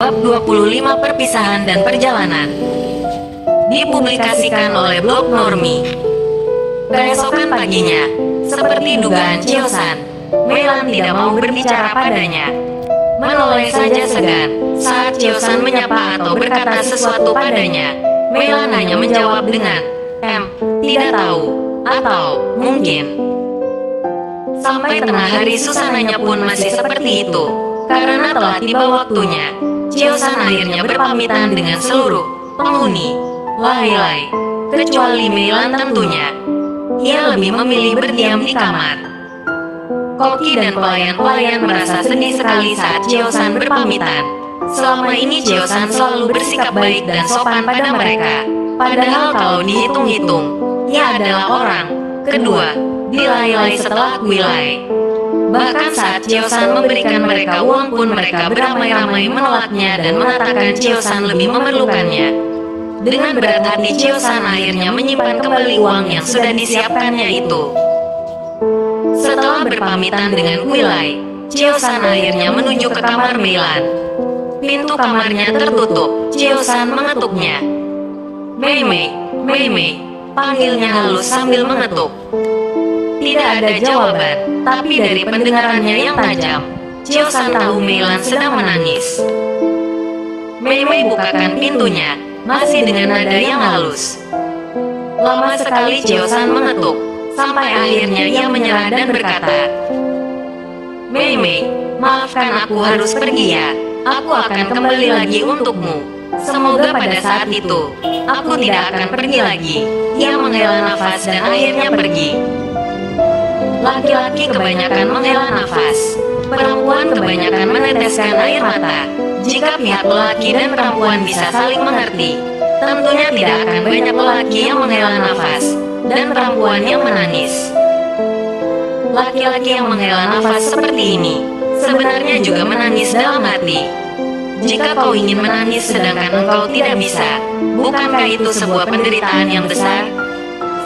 Bab 25 Perpisahan dan Perjalanan. Dipublikasikan oleh blog Normi. Keesokan paginya, seperti dugaan Chiosan, Meilan tidak mau berbicara padanya. Menoleh saja segan saat Chiosan menyapa atau berkata sesuatu padanya. Meilan hanya menjawab dengan tidak tahu, atau mungkin. Sampai tengah hari suasananya pun masih seperti itu. Karena telah tiba waktunya, Chiosan akhirnya berpamitan dengan seluruh penghuni Lai-Lai, kecuali Meilan tentunya. Ia lebih memilih berdiam di kamar. Koki dan pelayan-pelayan merasa sedih sekali saat Chiosan berpamitan. Selama ini Chiosan selalu bersikap baik dan sopan pada mereka. Padahal kalau dihitung-hitung, ia adalah orang kedua di Lai-Lai setelah Kuilai. Bahkan saat Chiosan memberikan mereka uang pun mereka beramai-ramai menolaknya dan mengatakan Chiosan lebih memerlukannya. Dengan berat hati Chiosan akhirnya menyimpan kembali uang yang sudah disiapkannya itu. Setelah berpamitan dengan Kuilai, Chiosan akhirnya menuju ke kamar Meilan. Pintu kamarnya tertutup, Chiosan mengetuknya. Mei Mei, Mei Mei, panggilnya halus sambil mengetuk. Tidak ada jawaban, tapi dari pendengarannya yang tajam, Chiosan tahu Meilan sedang menangis. Mei Mei bukakan pintunya, masih dengan nada yang halus. Lama sekali Chiosan mengetuk, sampai akhirnya ia menyerah dan berkata, Mei Mei, maafkan aku harus pergi ya, aku akan kembali lagi untukmu. Semoga pada saat itu, aku tidak akan pergi lagi. Ia menghela nafas dan akhirnya pergi. Laki-laki kebanyakan menghela nafas, perempuan kebanyakan meneteskan air mata. Jika pihak lelaki dan perempuan bisa saling mengerti, tentunya tidak akan banyak lelaki yang menghela nafas dan perempuan yang menangis. Laki-laki yang menghela nafas seperti ini sebenarnya juga menangis dalam hati. Jika kau ingin menangis sedangkan engkau tidak bisa, bukankah itu sebuah penderitaan yang besar?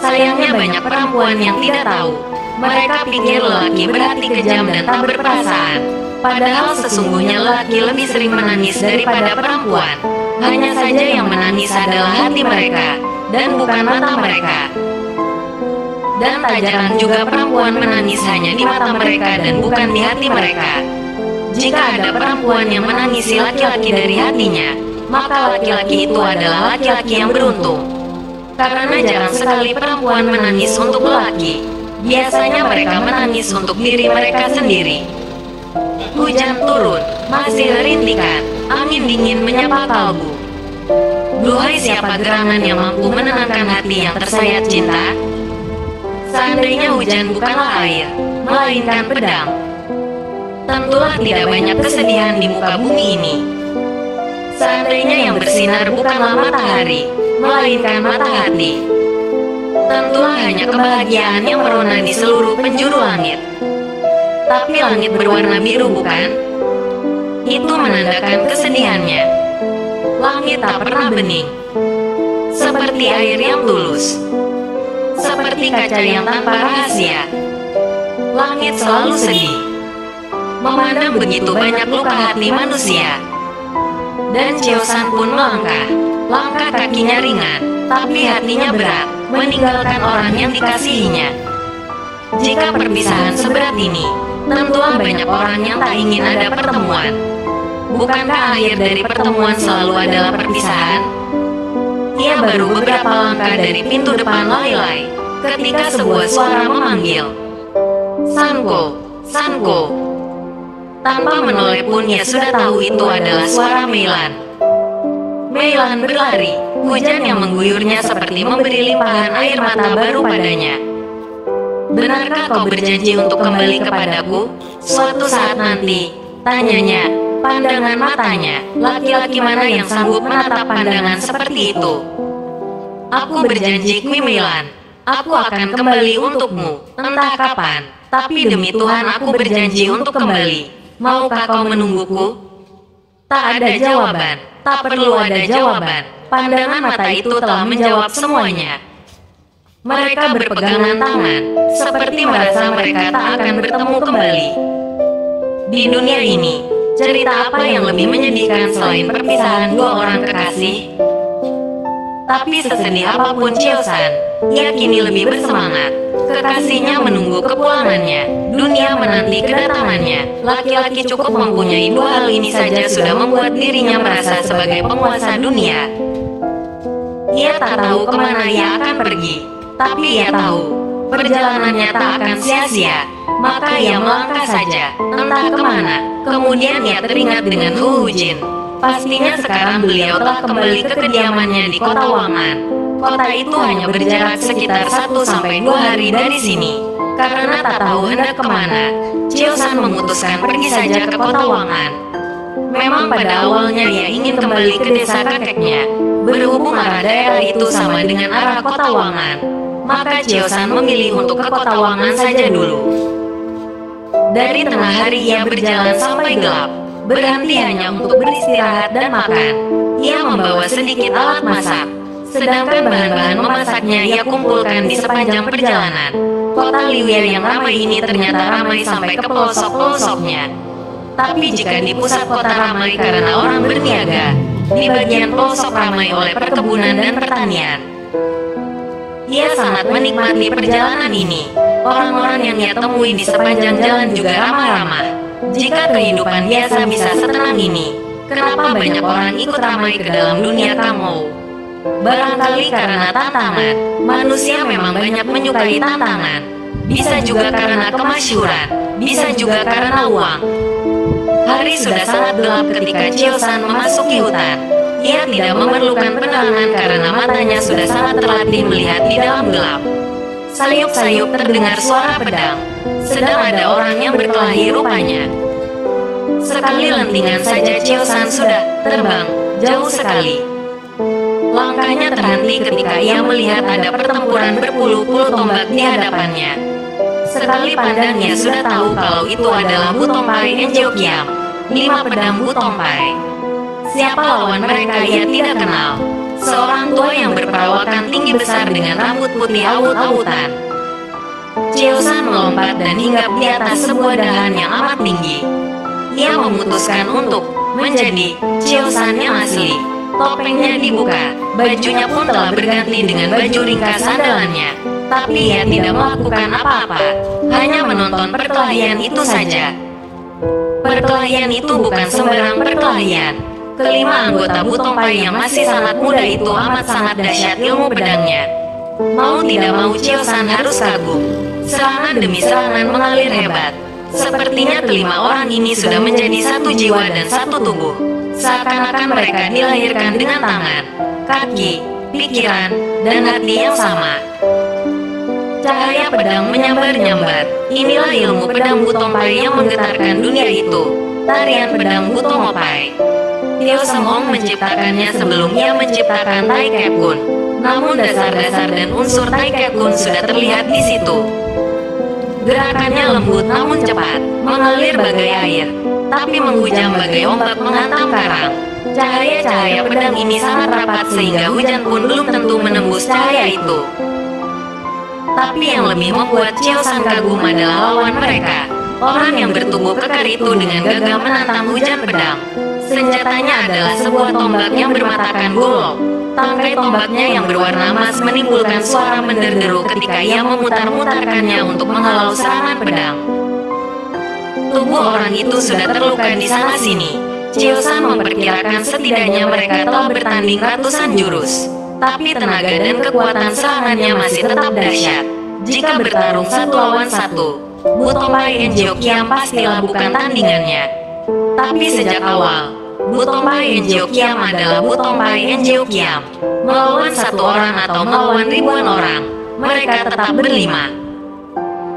Sayangnya banyak perempuan yang tidak tahu. Mereka pikir lelaki berhati kejam dan tak berperasaan. Padahal sesungguhnya lelaki lebih sering menangis daripada perempuan. Hanya saja yang menangis adalah hati mereka, dan bukan mata mereka. Dan tak jarang juga perempuan menangis hanya di mata mereka dan bukan di hati mereka. Jika ada perempuan yang menangisi laki-laki dari hatinya, maka laki-laki itu adalah laki-laki yang beruntung. Karena jarang sekali perempuan menangis untuk lelaki. Biasanya mereka menangis untuk diri mereka sendiri. Hujan turun, masih rintikan, angin dingin menyapa kalbu. Duhai siapa gerangan yang mampu menenangkan hati yang tersayat cinta? Seandainya hujan bukanlah air, melainkan pedang, tentulah tidak banyak kesedihan di muka bumi ini. Seandainya yang bersinar bukanlah matahari, melainkan mata hati, tentulah hanya kebahagiaan yang merona di seluruh penjuru langit. Tapi langit berwarna biru bukan? Itu menandakan kesedihannya. Langit tak pernah bening, seperti air yang tulus, seperti kaca yang tanpa rahasia. Langit selalu sedih, memandang begitu banyak luka hati manusia. Dan Chiosan pun melangkah. Langkah kakinya ringan, tapi hatinya berat, meninggalkan orang yang dikasihinya. Jika perpisahan seberat ini, tentulah banyak orang yang tak ingin ada pertemuan. Bukankah akhir dari pertemuan selalu adalah perpisahan? Ia baru beberapa langkah dari pintu depan Lai-Lai, ketika sebuah suara memanggil, Sanko, Sanko. Tanpa menoleh pun ia sudah tahu itu adalah suara Meilan. Meilan berlari, hujan yang mengguyurnya seperti memberi limpahan air mata baru padanya. Benarkah kau berjanji untuk kembali kepadaku? Suatu saat nanti, tanyanya, pandangan matanya, laki-laki mana yang sanggup menatap pandangan seperti itu? Aku berjanji Kui Meilan, aku akan kembali untukmu, entah kapan, tapi demi Tuhan aku berjanji untuk kembali. Maukah kau menungguku? Tak ada jawaban, tak perlu ada jawaban. Pandangan mata itu telah menjawab semuanya. Mereka berpegangan tangan, seperti merasa mereka tak akan bertemu kembali. Di dunia ini, Cerita apa yang lebih menyedihkan selain perpisahan dua orang kekasih? Tapi sesedih apapun Cheo-san, ia kini lebih bersemangat. Kekasihnya menunggu kepulangannya, dunia menanti kedatangannya. Laki-laki cukup mempunyai dua hal ini saja sudah membuat dirinya merasa sebagai penguasa dunia. Ia tak tahu kemana ia akan pergi, tapi ia tahu perjalanannya tak akan sia-sia. Maka ia melangkah saja, entah kemana. Kemudian ia teringat dengan Hu Jin. Pastinya sekarang beliau telah kembali ke kediamannya di kota Wangan. Kota itu hanya berjarak sekitar 1-2 hari dari sini. Karena tak tahu hendak kemana, Cheo-san memutuskan pergi saja ke kota Wangan. Memang pada awalnya ia ingin kembali ke desa kakeknya. Berhubung arah daerah itu sama dengan arah kota Wangan, maka Cheo-san memilih untuk ke kota Wangan saja dulu. Dari tengah hari ia berjalan sampai gelap. Berhenti hanya untuk beristirahat dan makan. Ia membawa sedikit alat masak, sedangkan bahan-bahan memasaknya ia kumpulkan di sepanjang perjalanan. Kota Liwia yang ramai ini ternyata ramai sampai ke pelosok-pelosoknya. Tapi jika di pusat kota ramai karena orang berniaga, di bagian pelosok ramai oleh perkebunan dan pertanian. Ia sangat menikmati perjalanan ini. Orang-orang yang ia temui di sepanjang jalan juga ramah-ramah. Jika kehidupan biasa bisa setenang ini, kenapa banyak orang ikut ramai ke dalam dunia Kangou? Barangkali karena tantangan. Manusia memang banyak menyukai tantangan. Bisa juga karena kemasyhuran, bisa juga karena uang. Hari sudah sangat gelap ketika Cheo-san memasuki hutan. Ia tidak memerlukan penerangan karena matanya sudah sangat terlatih melihat di dalam gelap. Sayup-sayup terdengar suara pedang. Sedang ada orang yang berkelahi rupanya. Sekali lentingan saja Cheo-san sudah terbang jauh sekali. Langkahnya terhenti ketika ia melihat ada pertempuran berpuluh-puluh tombak di hadapannya. Sekali pandangnya sudah tahu kalau itu adalah Butompai Enjiokiam, 5 pedang Butompai. Siapa lawan mereka ia tidak kenal. Seorang tua yang berperawakan tinggi besar dengan rambut putih awut-awutan. Cheo-san melompat dan hinggap di atas sebuah dahan yang amat tinggi. Ia memutuskan untuk menjadi Cheo-san yang asli. Topengnya dibuka, bajunya pun telah berganti dengan baju ringkas andalannya. Tapi ia tidak melakukan apa-apa, hanya menonton perkelahian itu saja. Perkelahian itu bukan sembarang perkelahian. Kelima anggota Butompai yang masih sangat muda itu amat sangat dahsyat ilmu pedangnya. Mau tidak mau Cheo-san harus kagum. Serangan demi serangan mengalir hebat. Sepertinya kelima orang ini sudah menjadi satu jiwa dan satu tubuh. Seakan-akan mereka dilahirkan dengan tangan, kaki, pikiran, dan hati yang sama. Cahaya pedang menyambar-nyambar. Inilah ilmu pedang Butompai yang menggetarkan dunia itu. Tarian pedang Butomopai. Tio Semong menciptakannya sebelum ia menciptakan Taikekun. Namun dasar-dasar dan unsur Taikekun sudah terlihat di situ. Gerakannya lembut namun cepat, mengalir bagai air, tapi menghujam bagai ombak menghantam karang. Cahaya-cahaya pedang ini sangat rapat sehingga hujan pun belum tentu menembus cahaya itu. Tapi yang lebih membuat Cheo-san kagum adalah lawan mereka. Orang yang bertubuh kekar itu dengan gagah menantang hujan pedang. Senjatanya adalah sebuah tombak yang bermatakan golok. Tangkai tombaknya yang berwarna emas menimbulkan suara menderderu ketika ia memutar-mutarkannya untuk menghalau serangan pedang. Tubuh orang itu sudah terluka di sana-sini. Cheo-san memperkirakan setidaknya mereka telah bertanding ratusan jurus. Tapi tenaga dan kekuatan serangannya masih tetap dahsyat. Jika bertarung satu lawan satu, Butompai Enjiokiam pastilah bukan tandingannya. Tapi sejak awal, Butompai Enjiokiam adalah Butompai Enjiokiam. Melawan satu orang atau melawan ribuan orang, mereka tetap berlima.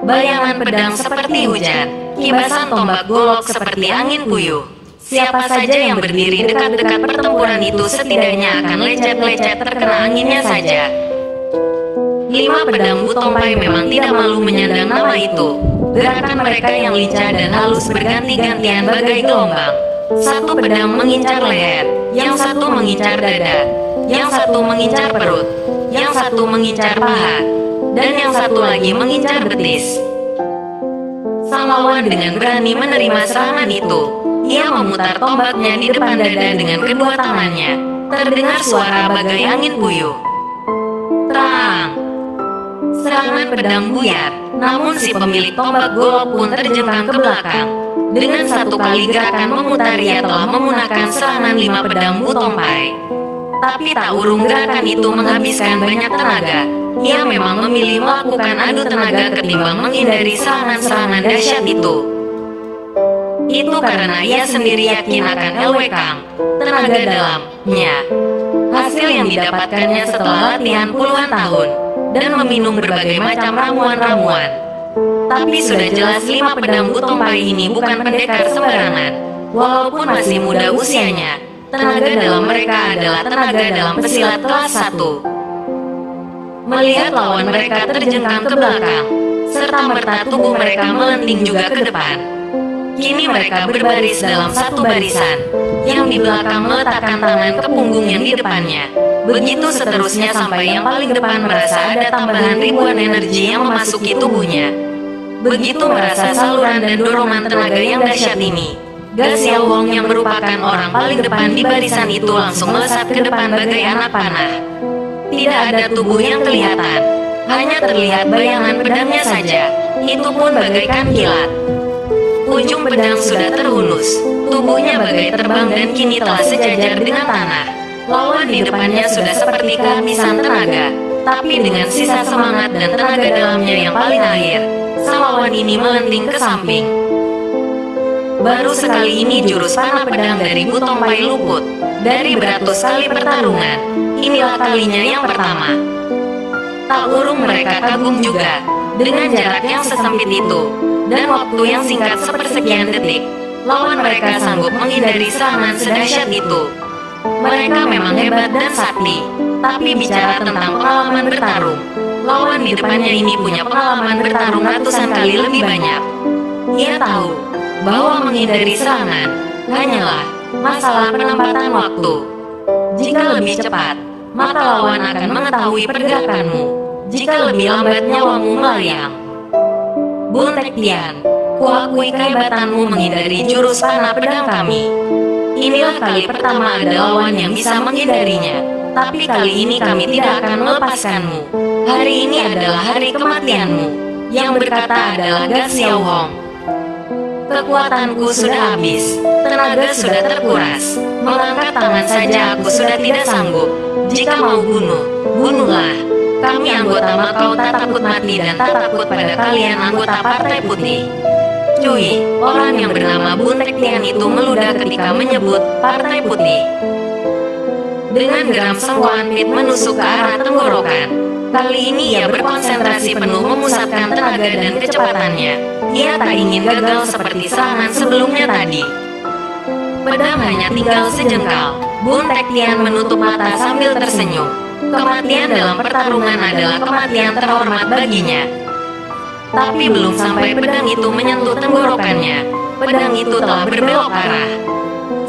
Bayangan pedang seperti hujan, kibasan tombak golok seperti angin puyuh. Siapa saja yang berdiri dekat-dekat pertempuran itu setidaknya akan lecet-lecet terkena anginnya saja. 5 pedang Butompai memang tidak malu menyandang nama itu. Gerakan mereka yang lincah dan halus berganti-gantian bagai gelombang. Satu pedang mengincar leher, yang satu mengincar dada, yang satu mengincar perut, yang satu mengincar paha, dan yang satu lagi mengincar betis. Sang lawan dengan berani menerima serangan itu. Ia memutar tombaknya di depan dada dengan kedua tangannya. Terdengar suara bagai angin puyuh. Terang! Serangan pedang buyar, namun si pemilik tombak golok pun terjengkang ke belakang. Dengan satu kali gerakan memutar, ia telah menggunakan serangan 5 pedang Butompai. Tapi tak urung gerakan itu menghabiskan banyak tenaga. Ia memang memilih melakukan adu tenaga ketimbang menghindari serangan-serangan dahsyat itu. Itu karena ia sendiri yakin akan LW Kang, tenaga dalamnya. Hasil yang didapatkannya setelah latihan puluhan tahun dan meminum berbagai macam ramuan-ramuan. Tapi sudah jelas 5 pedang Butompai ini bukan pendekar sembarangan. Walaupun masih muda usianya, tenaga dalam mereka adalah tenaga dalam pesilat kelas 1. Melihat lawan mereka terjengkang ke belakang, serta merta tubuh mereka melenting juga ke depan. Kini mereka berbaris dalam satu barisan, yang di belakang meletakkan tangan ke punggung yang di depannya. Begitu seterusnya sampai yang paling depan merasa ada tambahan ribuan energi yang memasuki tubuhnya. Begitu merasa saluran dan dorongan tenaga yang dahsyat ini, Ga Xiaowong yang merupakan orang paling depan di barisan itu langsung melesat ke depan bagai anak panah. Tidak ada tubuh yang kelihatan, hanya terlihat bayangan pedangnya saja, itu pun bagaikan kilat. Ujung pedang sudah terhunus, tubuhnya bagai terbang dan kini telah sejajar dengan tanah. Lawan di depannya sudah seperti kehabisan tenaga, tapi dengan sisa semangat dan tenaga dalamnya yang paling akhir, sang lawan ini melenting ke samping. Baru sekali ini jurus panah pedang dari Butompai luput. Dari beratus kali pertarungan, inilah kalinya yang pertama. Tak urung mereka kagum juga, dengan jarak yang sesempit itu, dan waktu yang singkat sepersekian detik, lawan mereka sanggup menghindari serangan sedahsyat itu. Mereka memang hebat dan sakti, tapi bicara tentang pengalaman bertarung, lawan di depannya ini punya pengalaman bertarung ratusan kali lebih banyak. Ia tahu bahwa menghindari serangan hanyalah masalah penempatan waktu. Jika lebih cepat, maka lawan akan mengetahui pergerakanmu. Jika lebih lambat, nyawamu melayang. Bun Tek Tian, kuakui kehebatanmu menghindari jurus panah pedang kami. Inilah kali pertama ada lawan yang bisa menghindarinya. Tapi kali ini kami tidak akan melepaskanmu. Hari ini adalah hari kematianmu. Yang berkata adalah Ga Xiaowong. Kekuatanku sudah habis, tenaga sudah terkuras. Mengangkat tangan saja aku sudah tidak sanggup. Jika mau bunuh, bunuhlah. Kami anggota Makau tak takut mati dan tak takut pada kalian anggota Partai Putih. Cui, orang yang bernama Bun Tek Tian itu meludah ketika menyebut Partai Putih. Dengan geram senggoan Pit menusuk ke arah tenggorokan. Kali ini ia berkonsentrasi penuh memusatkan tenaga dan kecepatannya. Ia tak ingin gagal seperti serangan sebelumnya tadi. Pedang hanya tinggal sejengkal. Bun Tek Tian menutup mata sambil tersenyum. Kematian dalam pertarungan adalah kematian terhormat baginya. Tapi belum sampai pedang itu menyentuh tenggorokannya, pedang itu telah berbelok arah.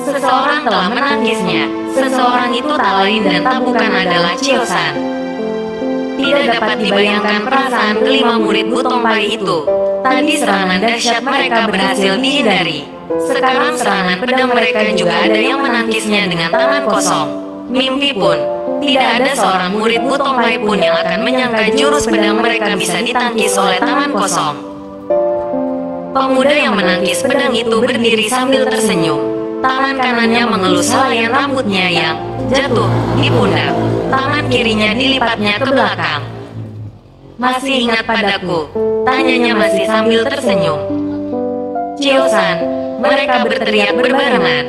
Seseorang telah menangkisnya. Seseorang itu tak lain dan tak bukan adalah Chiosan. Tidak dapat dibayangkan perasaan kelima murid Butompai itu. Tadi serangan dahsyat mereka berhasil dihindari. Sekarang serangan pedang mereka juga ada yang menangkisnya dengan tangan kosong. Mimpi pun, tidak ada seorang murid Butompai pun yang akan menyangka jurus pedang mereka bisa ditangkis oleh tangan kosong. Pemuda yang menangkis pedang itu berdiri sambil tersenyum. Tangan kanannya mengelus helaian rambutnya yang jatuh di pundak. Tangan kirinya dilipatnya ke belakang. Masih ingat padaku? Tanyanya masih sambil tersenyum. Chiosan, mereka berteriak berbarengan.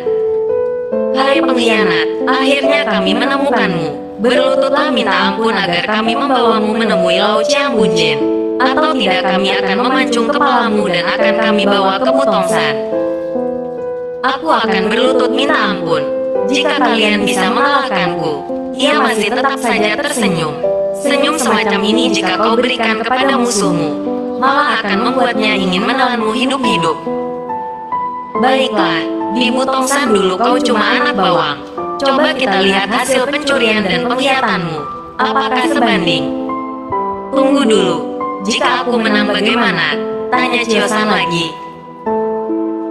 Hai pengkhianat, akhirnya kami menemukanmu. Berlututlah minta ampun agar kami membawamu menemui Lao Chiang Bunjin. Atau tidak kami akan memancung kepalamu dan akan kami bawa ke Butongsan. Aku akan berlutut minta ampun. Jika kalian bisa mengalahkanku. Ia masih tetap saja tersenyum. Senyum semacam ini jika kau berikan kepada musuhmu, malah akan membuatnya ingin menelanmu hidup-hidup. Baiklah, di Butongsan dulu kau cuma anak bawang. Coba kita lihat hasil pencurian dan pengkhianatanmu. Apakah sebanding? Tunggu dulu. Jika aku menang bagaimana? Tanya Chiosan lagi.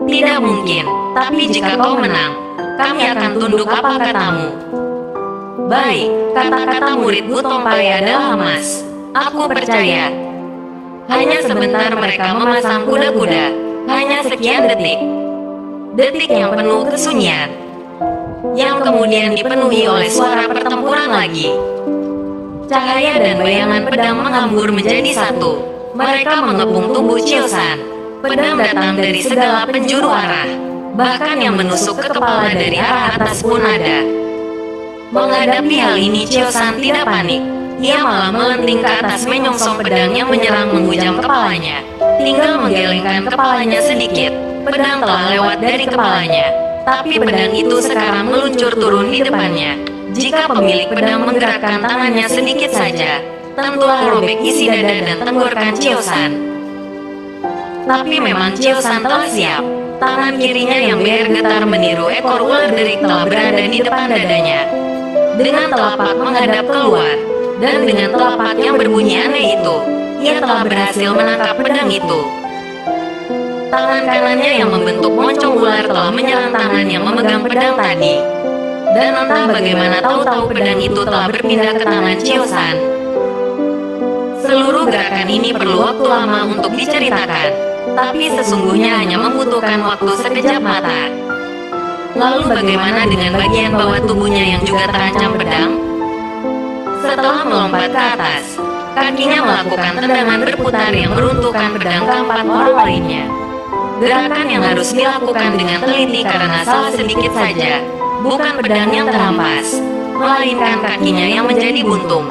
Tidak mungkin. Tapi jika kau menang, kami akan tunduk apa katamu. Baik, kata-kata murid Bu Tongpai adalah emas. Aku percaya. Hanya sebentar mereka memasang kuda-kuda. Hanya sekian detik. Detik yang penuh kesunyian. Yang kemudian dipenuhi oleh suara pertempuran lagi. Cahaya dan bayangan pedang menghambur menjadi satu. Mereka mengepung tubuh Chiosan. Pedang datang dari segala penjuru arah. Bahkan yang menusuk ke kepala dari arah atas pun ada. Menghadapi hal ini Chiosan tidak panik. Ia malah melenting ke atas menyongsong pedang yang menyerang menghujam kepalanya. Tinggal menggelengkan kepalanya sedikit. Pedang telah lewat dari kepalanya. Tapi pedang itu sekarang meluncur turun di depannya. Jika pemilik pedang menggerakkan tangannya sedikit saja, tentulah robek isi dada dan tenggorokan Chiosan. Tapi memang Chiosan telah siap. Tangan kirinya yang bergetar meniru ekor ular derik telah berada di depan dadanya. Dengan telapak menghadap keluar, dan dengan telapak yang berbunyi aneh itu, ia telah berhasil menangkap pedang itu. Tangan kanannya yang membentuk moncong ular telah menyerang tangan yang memegang pedang tadi. Dan entah bagaimana tahu-tahu pedang itu telah berpindah ke tangan Chiosan. Seluruh gerakan ini perlu waktu lama untuk diceritakan, tapi sesungguhnya hanya membutuhkan waktu sekejap mata. Lalu bagaimana dengan bagian bawah tubuhnya yang juga terancam pedang? Setelah melompat ke atas, kakinya melakukan tendangan berputar yang meruntuhkan pedang keempat orang lainnya. Gerakan yang harus dilakukan dengan teliti karena salah sedikit saja. Bukan pedang yang terhampas, melainkan kakinya yang menjadi buntung.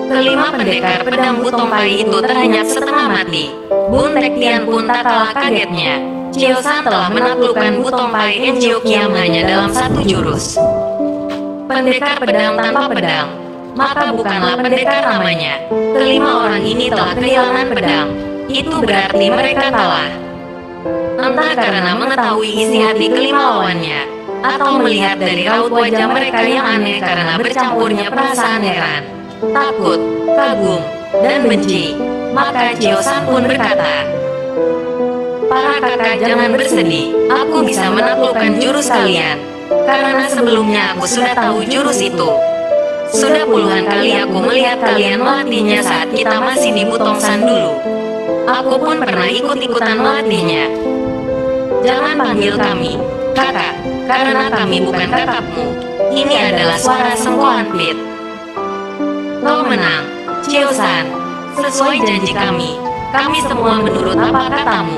Kelima pendekar pedang Bu Tongpai itu terhanyut setengah mati. Bun Tektian pun tak kalah kagetnya. Chiosan telah menaklukkan Bu Tongpai dan Chio Kiam hanya dalam satu jurus. Pendekar pedang tanpa pedang, maka bukanlah pendekar namanya. Kelima orang ini telah kehilangan pedang. Itu berarti mereka kalah. Entah karena mengetahui isi hati kelima lawannya, atau melihat dari raut wajah mereka yang aneh karena bercampurnya perasaan heran, takut, kagum, dan benci, maka Chiosan pun berkata, "Para kakak jangan bersedih, aku bisa menaklukkan jurus kalian, karena sebelumnya aku sudah tahu jurus itu. Sudah puluhan kali aku melihat kalian melatihnya saat kita masih di Butongsan dulu. Aku pun pernah ikut-ikutan melatihnya. Jangan panggil kami kakak, karena kami bukan kakakmu. Ini adalah suara Sengkoan Pit. Kau menang, Chiosan. Sesuai janji kami semua menurut apa katamu.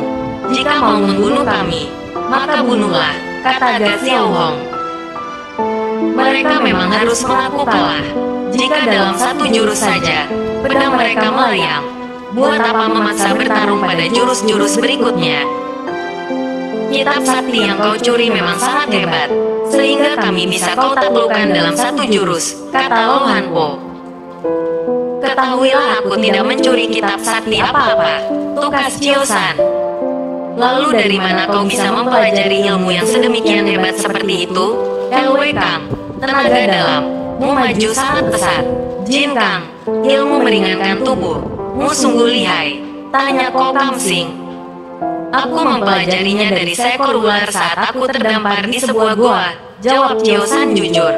Jika mau membunuh kami, maka bunuhlah, kata Ga Xiaohong. Mereka memang harus mengaku kalah. Jika dalam satu jurus saja, pedang mereka melayang. Buat apa memaksa bertarung pada jurus-jurus berikutnya? Kitab sakti yang kau curi memang sangat hebat, sehingga kami bisa kau taklukkan dalam satu jurus, kata Lo Han Po. Ketahuilah aku tidak mencuri kitab sakti apa-apa, tukas Chiosan. Lalu dari mana kau bisa mempelajari ilmu yang sedemikian hebat seperti itu? Lw Kang, tenaga dalam, mu maju sangat pesat. Jin Kang, ilmu meringankan tubuh, mu sungguh lihai, tanya Ko Kam Sing. Aku mempelajarinya dari seekor ular saat aku terdampar di sebuah goa, jawab Chiosan jujur.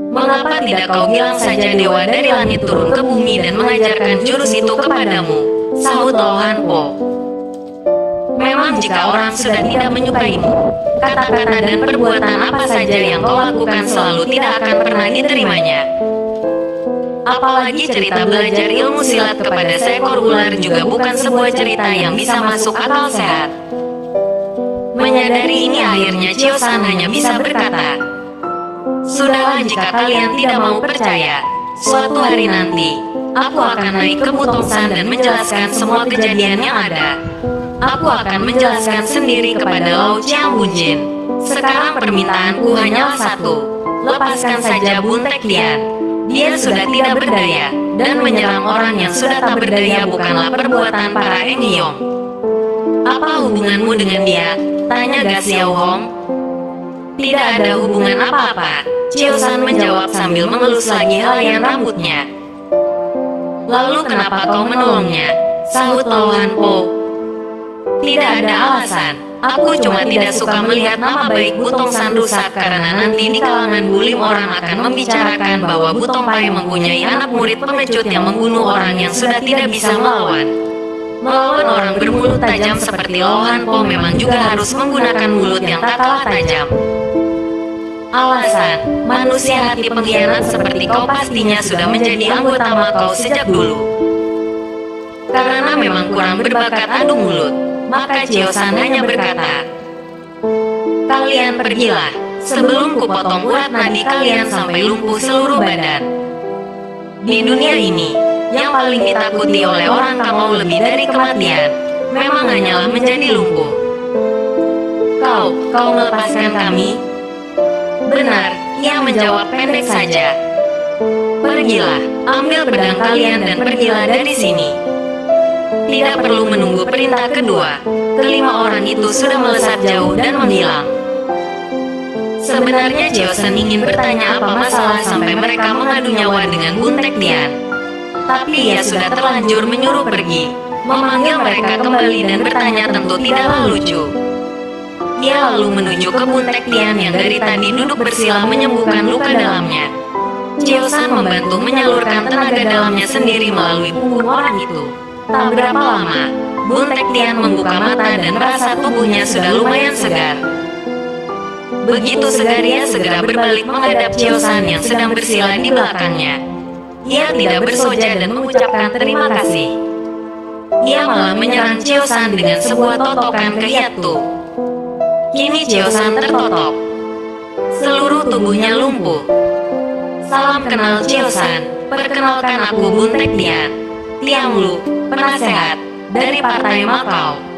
Mengapa tidak kau bilang saja dewa dari langit turun ke bumi dan mengajarkan jurus itu kepadamu, sahut Lo Han Po. Memang jika orang sudah tidak menyukaimu, kata-kata dan perbuatan apa saja yang kau lakukan selalu tidak akan pernah diterimanya. Apalagi cerita belajar ilmu silat kepada seekor ular juga bukan sebuah cerita yang bisa masuk akal sehat. Menyadari ini akhirnya Chiosan hanya bisa berkata, "Sudahlah jika kalian tidak mau percaya, suatu hari nanti, aku akan naik ke Butongsan dan menjelaskan semua kejadian yang ada. Aku akan menjelaskan sendiri kepada Lao Chiang Bunjin. Sekarang permintaanku hanyalah satu, lepaskan saja Bun Tektian. Dia sudah tidak berdaya, dan menyerang orang yang sudah tak berdaya bukanlah perbuatan para Engyong." "Apa hubunganmu dengan dia?" tanya Ga Xiaohong. "Tidak ada hubungan apa-apa," Chiosan menjawab sambil mengelus lagi helaian rambutnya. "Lalu kenapa kau menolongnya?" sahut Lo Han Po. "Tidak ada alasan, Aku cuma tidak suka melihat nama baik Butong San rusak karena nanti di kalangan bulim orang akan membicarakan bahwa Butong Pai mempunyai anak murid pengecut yang membunuh orang yang sudah tidak bisa melawan. Melawan orang bermulut tajam seperti Lohan Po memang juga harus menggunakan mulut yang tak kalah tajam. Alasan, manusia hati pengkhianat seperti kau pastinya sudah menjadi anggota Makau sejak dulu. Karena memang kurang berbakat adu mulut, maka Chiosan hanya berkata, "Kalian pergilah, sebelum kupotong urat nadi kalian sampai lumpuh seluruh badan." Di dunia ini, yang paling ditakuti oleh orang Kamau lebih dari kematian, memang hanyalah menjadi lumpuh. Kau melepaskan kami?" "Benar," ia menjawab pendek saja. "Pergilah, ambil pedang kalian dan pergilah dari sini." Tidak perlu menunggu perintah kedua, kelima orang itu sudah melesat jauh dan menghilang. Sebenarnya Chiosan ingin bertanya apa masalah sampai mereka mengadu nyawa dengan Buntek Tian. Tapi ia sudah terlanjur menyuruh pergi, memanggil mereka kembali dan bertanya tentu tidaklah lucu. Ia lalu menuju ke Buntek Tian yang dari tadi duduk bersila menyembuhkan luka dalamnya. Chiosan membantu menyalurkan tenaga dalamnya sendiri melalui punggung orang itu. Tak berapa lama, Buntek Tian membuka mata dan merasa tubuhnya sudah lumayan segar. Begitu segar ia segera berbalik menghadap Chiosan yang sedang bersila di belakangnya. Ia tidak bersoja dan mengucapkan terima kasih. Ia malah menyerang Chiosan dengan sebuah totokan ke hiatu. Kini Chiosan tertotok. Seluruh tubuhnya lumpuh. "Salam kenal Chiosan, perkenalkan aku Buntek Tian, Liang Lu, penasehat dari Partai Makau."